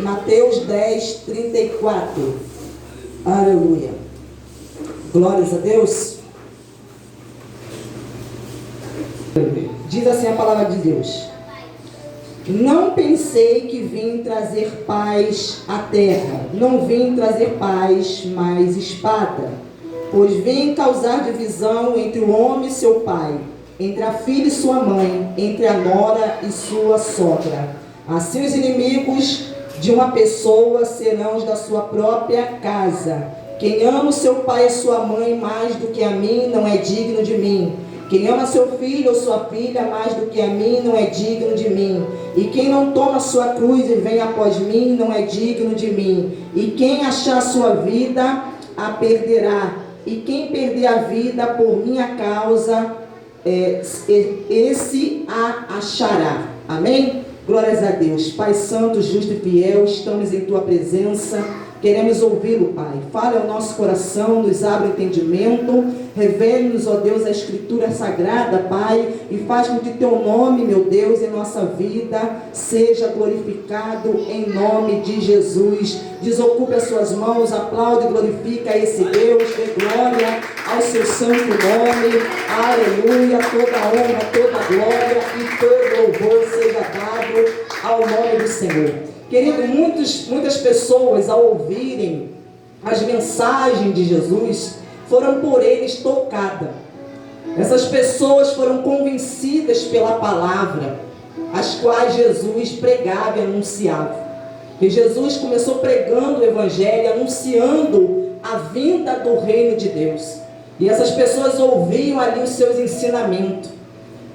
Mateus 10, 34. Aleluia. Glórias a Deus. Diz assim a palavra de Deus: não pensei que vim trazer paz à terra. Não vim trazer paz, mas espada. Pois vim causar divisão entre o homem e seu pai, entre a filha e sua mãe, entre a nora e sua sogra. Assim os inimigos de uma pessoa serão os da sua própria casa. Quem ama o seu pai e sua mãe mais do que a mim não é digno de mim. Quem ama seu filho ou sua filha mais do que a mim não é digno de mim. E quem não toma sua cruz e vem após mim não é digno de mim. E quem achar a sua vida a perderá. E quem perder a vida por minha causa, esse a achará. Amém? Glórias a Deus. Pai santo, justo e fiel, estamos em tua presença. Queremos ouvi-lo, Pai. Fale ao nosso coração, nos abra o entendimento. Revele-nos, ó Deus, a Escritura Sagrada, Pai. E faz com que teu nome, meu Deus, em nossa vida seja glorificado em nome de Jesus. Desocupe as suas mãos, aplaude e glorifica esse Deus. Dê glória ao seu santo nome. Aleluia. Toda honra, toda glória e todo louvor seja dado ao nome do Senhor. Querido, muitas pessoas, ao ouvirem as mensagens de Jesus, foram por eles tocadas. Essas pessoas foram convencidas pela palavra, as quais Jesus pregava e anunciava. E Jesus começou pregando o Evangelho, anunciando a vinda do reino de Deus. E essas pessoas ouviam ali os seus ensinamentos.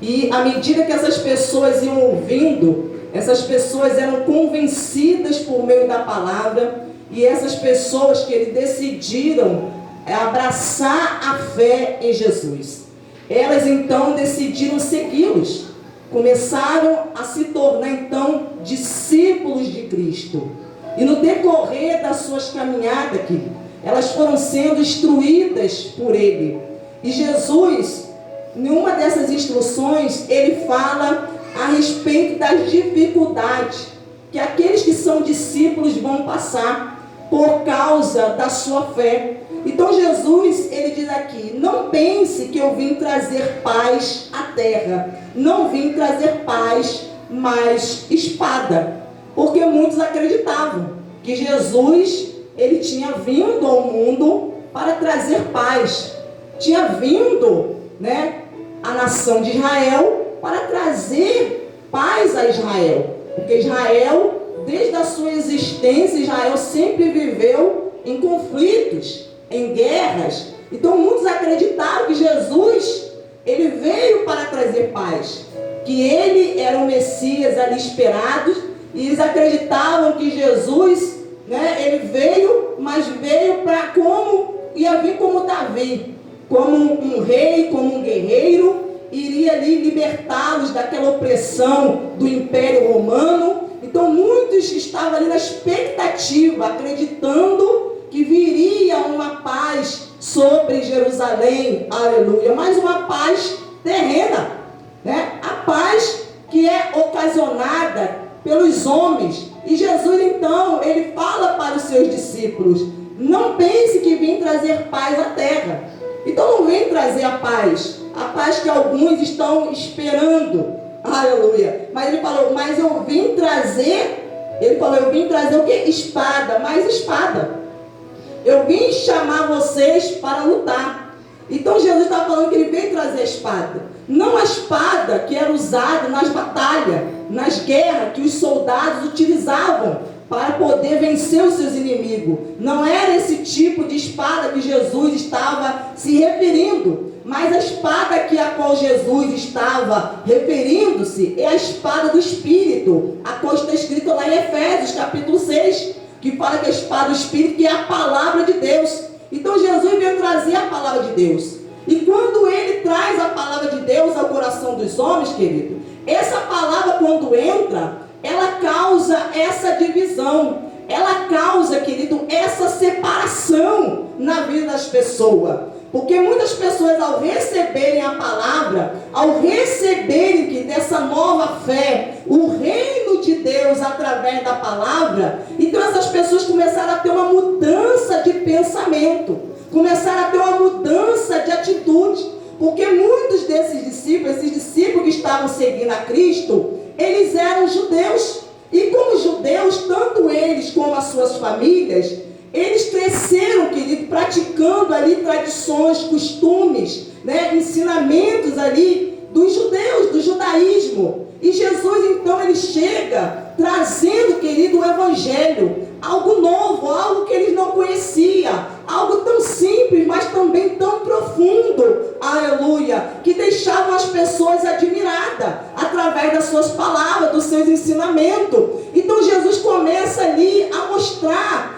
E à medida que essas pessoas iam ouvindo, essas pessoas eram convencidas por meio da palavra, e essas pessoas que eles decidiram abraçar a fé em Jesus, elas então decidiram segui-los, começaram a se tornar então discípulos de Cristo. E no decorrer das suas caminhadas aqui, elas foram sendo instruídas por Ele. E Jesus, em uma dessas instruções, Ele fala a respeito das dificuldades que aqueles que são discípulos vão passar por causa da sua fé. Então Jesus, ele diz aqui: não pense que eu vim trazer paz à terra. Não vim trazer paz, mas espada. Porque muitos acreditavam que Jesus, ele tinha vindo ao mundo para trazer paz. Tinha vindo, a nação de Israel para trazer paz a Israel. Porque Israel, desde a sua existência, Israel sempre viveu em conflitos, em guerras. Então muitos acreditaram que Jesus, ele veio para trazer paz, que ele era o Messias ali esperado, e eles acreditavam que Jesus, ele veio, mas veio para ia vir como Davi, como um rei, como um guerreiro, iria ali libertá-los daquela opressão do Império Romano. Então muitos estavam ali na expectativa, acreditando que viria uma paz sobre Jerusalém, aleluia, mas uma paz terrena, a paz que é ocasionada pelos homens. E Jesus então, ele fala para os seus discípulos: não pense que vim trazer paz à terra. Então não vem trazer a paz que alguns estão esperando, aleluia. Mas ele falou: mas eu vim trazer, eu vim trazer o que? Espada, mais espada. Eu vim chamar vocês para lutar. Então Jesus estava falando que ele veio trazer a espada. Não a espada que era usada nas batalhas, nas guerras que os soldados utilizavam para poder vencer os seus inimigos. Não era esse tipo de espada que Jesus estava se referindo, mas a espada a qual Jesus estava referindo-se é a espada do Espírito, a qual está escrita lá em Efésios capítulo 6, que fala que a espada do Espírito, que é a palavra de Deus. Então Jesus veio trazer a palavra de Deus. E quando ele traz a palavra de Deus ao coração dos homens, querido, essa palavra, quando entra, ela causa essa divisão, ela causa, querido, essa separação na vida das pessoas. Porque muitas pessoas, ao receberem a palavra, ao receberem que dessa nova fé, o reino de Deus através da palavra, então essas pessoas começaram a ter uma mudança de pensamento, começaram a ter uma mudança de atitude. Porque muitos desses discípulos, esses discípulos que estavam seguindo a Cristo, eles eram judeus. E como judeus, tanto eles como as suas famílias, eles cresceram, querido, praticando ali tradições, costumes, ensinamentos ali dos judeus, do judaísmo. E Jesus, então, ele chega trazendo, querido, o evangelho, algo novo, algo que eles não conheciam, algo tão simples, mas também tão profundo, aleluia, que deixavam as pessoas admiradas, através das suas palavras, dos seus ensinamentos. Então Jesus começa ali a mostrar,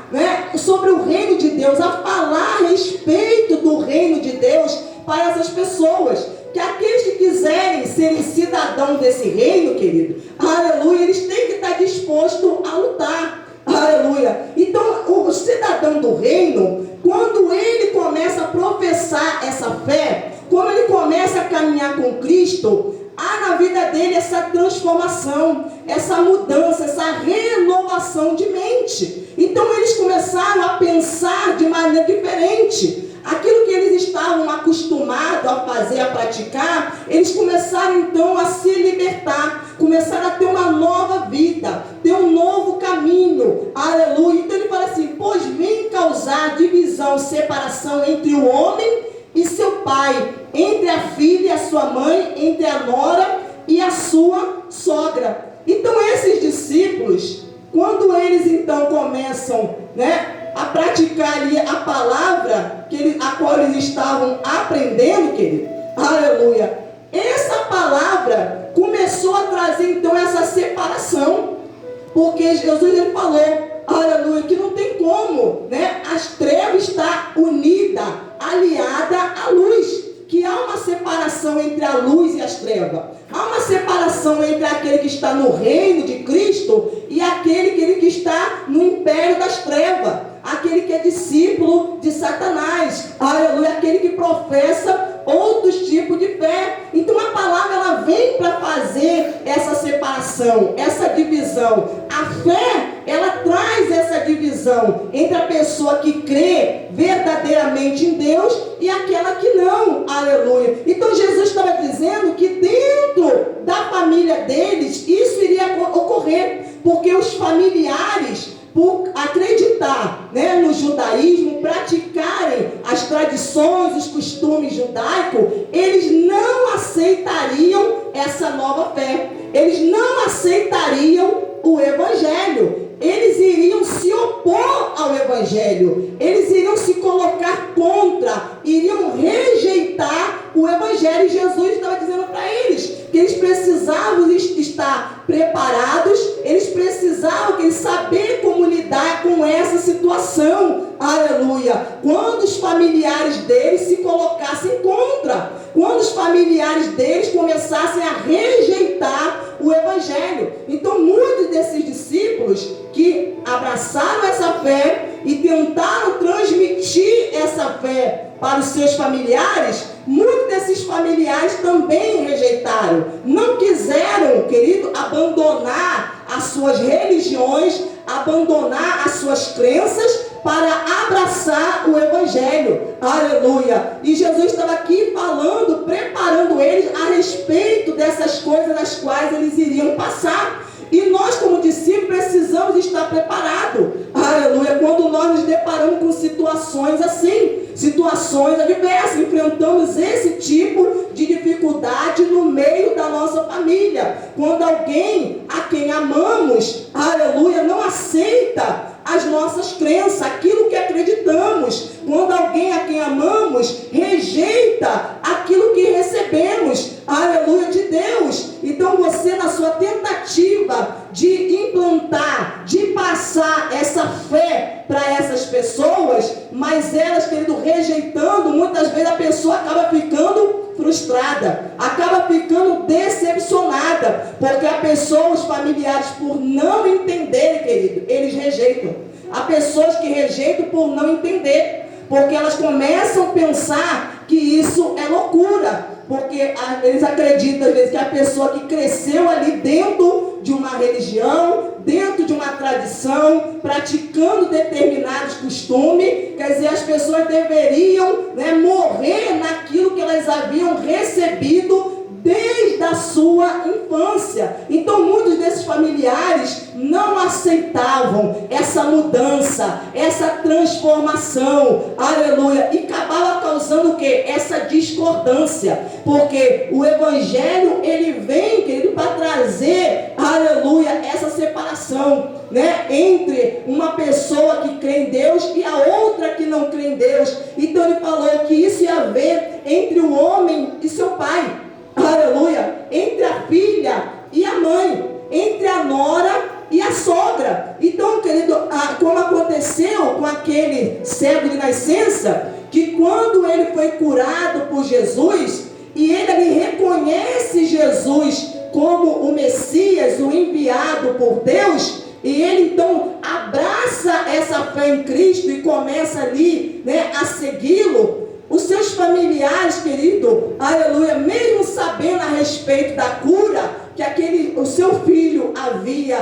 sobre o reino de Deus, a falar a respeito do reino de Deus para essas pessoas, que aqueles que quiserem serem cidadãos desse reino, querido, aleluia, eles têm que estar dispostos a lutar, aleluia. Então, o cidadão do reino, quando ele começa a professar essa fé, quando ele começa a caminhar com Cristo, há na vida dele essa transformação, essa mudança, essa renovação de mente. Então eles começaram a pensar de maneira diferente. Aquilo que eles estavam acostumados a fazer, a praticar, eles começaram então a se libertar, começaram a ter uma nova vida, ter um novo caminho, aleluia. Então ele fala assim: pois vem causar divisão, separação entre o homem e seu pai, entre a filha e a sua mãe, entre a nora e a sua sogra. Então esses discípulos, quando eles então começam, a praticar ali a palavra a qual eles estavam aprendendo, querido, aleluia, essa palavra começou a trazer então essa separação, porque Jesus ele falou, aleluia, que não tem como, as trevas estar unida, aliada à luz, que há uma separação entre a luz e as trevas, há uma separação entre aquele que está no reino de Cristo e aquele que está no império das trevas, aquele que é discípulo de Satanás, aleluia, aquele que professa outros tipos de fé. Então a palavra ela vem para fazer essa separação, essa divisão. A fé ela traz essa divisão entre a pessoa que crê verdadeiramente em Deus e aquela que não, aleluia. Então Jesus estava dizendo que dentro da família deles isso iria ocorrer, porque os familiares, por acreditar no judaísmo, praticarem as tradições, os costumes judaicos, eles não aceitariam essa nova fé, eles não aceitariam o evangelho, eles iriam se opor ao evangelho, eles iriam se colocar contra, iriam rejeitar o evangelho. E Jesus estava dizendo para eles que eles precisavam estar preparados, eles precisavam saber como lidar com essa situação, aleluia, quando os familiares deles se colocassem contra, quando os familiares deles começassem a rejeitar o evangelho. Então muitos desses discípulos que abraçaram essa fé e tentaram transmitir essa fé para os seus familiares, muitos desses familiares também rejeitaram, não quiseram, querido, abandonar as suas religiões, abandonar as suas crenças para abraçar o evangelho, aleluia. E Jesus estava aqui falando, preparando eles a respeito dessas coisas nas quais eles iriam passar. E nós, como discípulos, precisamos estar preparados, aleluia, quando nós nos deparamos com situações assim, situações adversas, enfrentamos esse tipo de dificuldade no meio da nossa família, quando alguém a quem amamos, aleluia, não aceita as nossas crenças, aquilo que acreditamos, quando alguém a quem amamos rejeita aquilo que recebemos, aleluia, de Deus. Então você, na sua tentativa de implantar, de passar essa fé para essas pessoas, mas elas, querido, rejeitando, muitas vezes a pessoa acaba ficando frustrada, acaba ficando decepcionada, porque a pessoa, os familiares, por não entenderem, querido, eles rejeitam. Há pessoas que rejeitam por não entender, porque elas começam a pensar que isso é loucura, porque eles acreditam às vezes que a pessoa que cresceu ali dentro de uma religião, dentro de uma tradição, praticando determinados costumes, quer dizer, as pessoas deveriam, morrer naquilo que elas haviam recebido desde a sua infância. Então muitos desses familiares não aceitavam essa mudança, essa transformação, aleluia, e acabava causando o quê? Essa discordância, porque o evangelho, ele vem, querido, para trazer, aleluia, essa separação, entre uma pessoa que crê em Deus e a outra que não crê em Deus. Então ele falou que isso ia haver entre o homem e seu pai, aleluia, entre a filha e a mãe, entre a nora e a sogra. Então, querido, como aconteceu com aquele cego de nascença, que quando ele foi curado por Jesus, e ele reconhece Jesus como o Messias, o enviado por Deus, e ele então abraça essa fé em Cristo e começa ali, a segui-lo. Os seus familiares, querido, aleluia, mesmo sabendo a respeito da cura que o seu filho havia,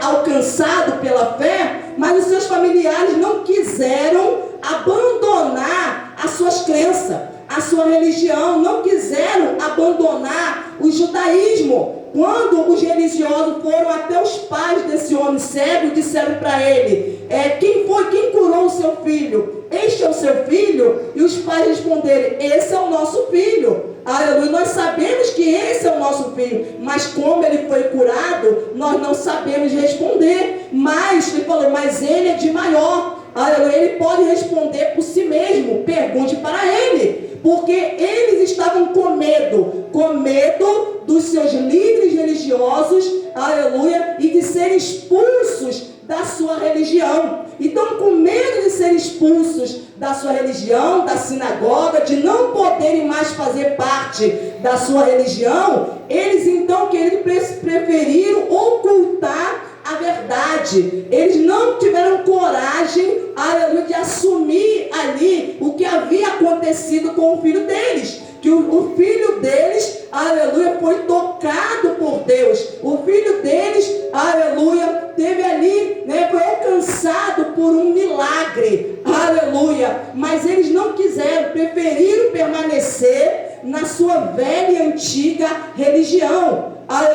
alcançado pela fé, mas os seus familiares não quiseram abandonar as suas crenças, a sua religião, não quiseram abandonar o judaísmo. Quando os religiosos foram até os pais desse homem cego, disseram para ele, quem curou o seu filho? Este é o seu filho? E os pais responderam, esse é o nosso filho. Aleluia, nós sabemos que esse é o nosso filho, mas como ele foi curado, nós não sabemos responder. Mas ele falou, mas ele é de maior. Aleluia, ele pode responder por si mesmo, pergunte para ele. Porque eles estavam com medo dos seus líderes religiosos, aleluia, e de serem expulsos da sua religião. Então, com medo de serem expulsos da sua religião, da sinagoga, de não poderem mais fazer parte da sua religião, eles então, querido, preferiram ocultar a verdade. Eles não tiveram coragem, aleluia, de assumir ali o que havia acontecido com o filho deles. Que o filho deles, aleluia, foi tocado por Deus. O filho deles, aleluia, teve ali, foi alcançado por um milagre, aleluia. Mas eles não quiseram, preferiram permanecer na sua velha e antiga religião, aleluia.